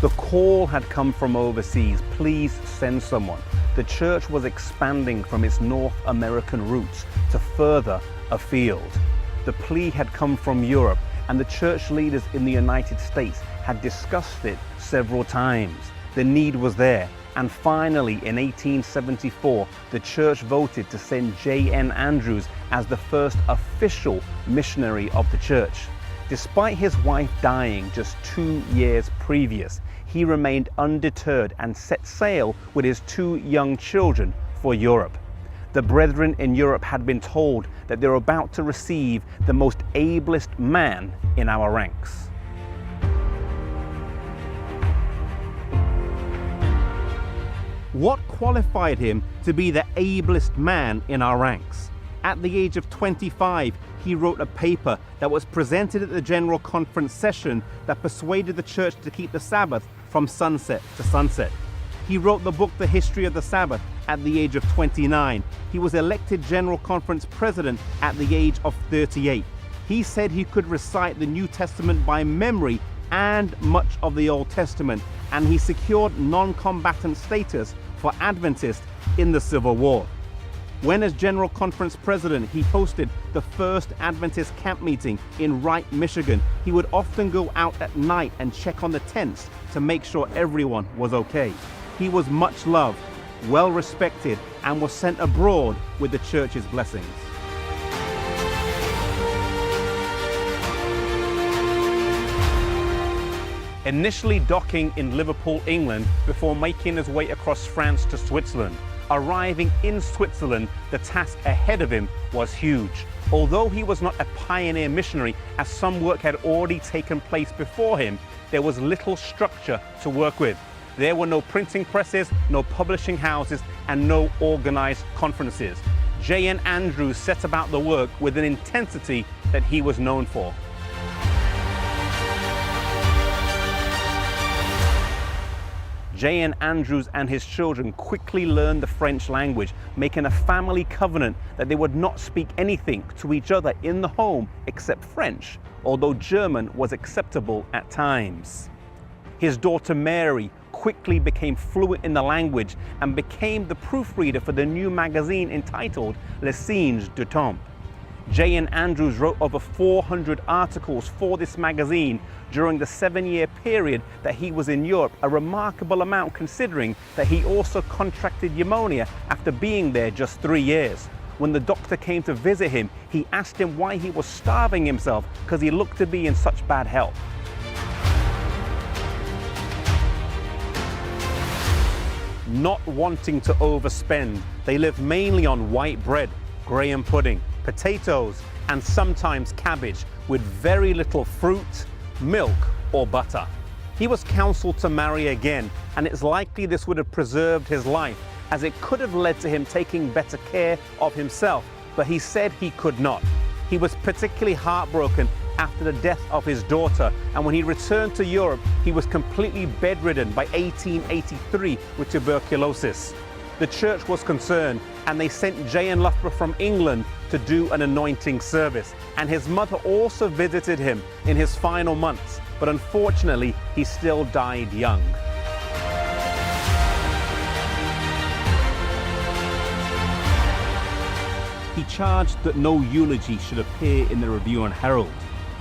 The call had come from overseas, please send someone. The church was expanding from its North American roots to further afield. The plea had come from Europe, and the church leaders in the United States had discussed it several times. The need was there, and finally in 1874, the church voted to send J.N. Andrews as the first official missionary of the church. Despite his wife dying just 2 years previous, he remained undeterred and set sail with his 2 young children for Europe. The brethren in Europe had been told that they were about to receive the most ablest man in our ranks. What qualified him to be the ablest man in our ranks? At the age of 25, he wrote a paper that was presented at the General Conference session that persuaded the church to keep the Sabbath from sunset to sunset. He wrote the book The History of the Sabbath at the age of 29. He was elected General Conference president at the age of 38. He said he could recite the New Testament by memory and much of the Old Testament, and he secured non-combatant status for Adventists in the Civil War. When as General Conference President, he hosted the first Adventist camp meeting in Wright, Michigan. He would often go out at night and check on the tents to make sure everyone was okay. He was much loved, well respected, and was sent abroad with the church's blessings. Initially docking in Liverpool, England, before making his way across France to Switzerland. Arriving in Switzerland, the task ahead of him was huge. Although he was not a pioneer missionary, as some work had already taken place before him, there was little structure to work with. There were no printing presses, no publishing houses, and no organized conferences. J.N. Andrews set about the work with an intensity that he was known for. J.N. Andrews and his children quickly learned the French language, making a family covenant that they would not speak anything to each other in the home except French, although German was acceptable at times. His daughter Mary quickly became fluent in the language and became the proofreader for the new magazine entitled Les Signes du Temps. J.N. Andrews wrote over 400 articles for this magazine during the 7-year period that he was in Europe, a remarkable amount considering that he also contracted pneumonia after being there just 3 years. When the doctor came to visit him, he asked him why he was starving himself because he looked to be in such bad health. Not wanting to overspend, they lived mainly on white bread, graham pudding, potatoes, and sometimes cabbage, with very little fruit, milk, or butter. He was counseled to marry again, and it's likely this would have preserved his life, as it could have led to him taking better care of himself, but he said he could not. He was particularly heartbroken after the death of his daughter, and when he returned to Europe, he was completely bedridden by 1883 with tuberculosis. The church was concerned, and they sent J.N. Loughborough from England to do an anointing service. And his mother also visited him in his final months, but unfortunately, he still died young. He charged that no eulogy should appear in the Review and Herald,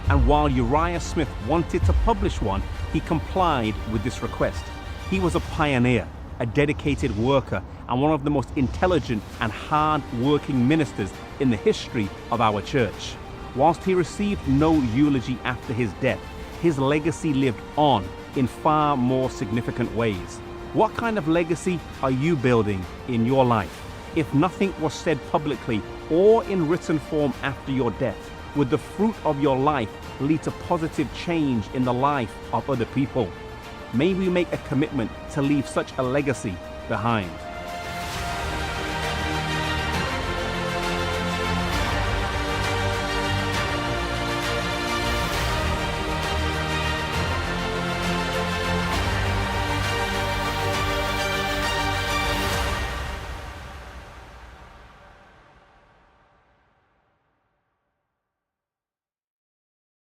and while Uriah Smith wanted to publish one, he complied with this request. He was a pioneer, a dedicated worker, and one of the most intelligent and hard-working ministers in the history of our church. Whilst he received no eulogy after his death, his legacy lived on in far more significant ways. What kind of legacy are you building in your life? If nothing was said publicly or in written form after your death, would the fruit of your life lead to positive change in the life of other people? May we make a commitment to leave such a legacy behind.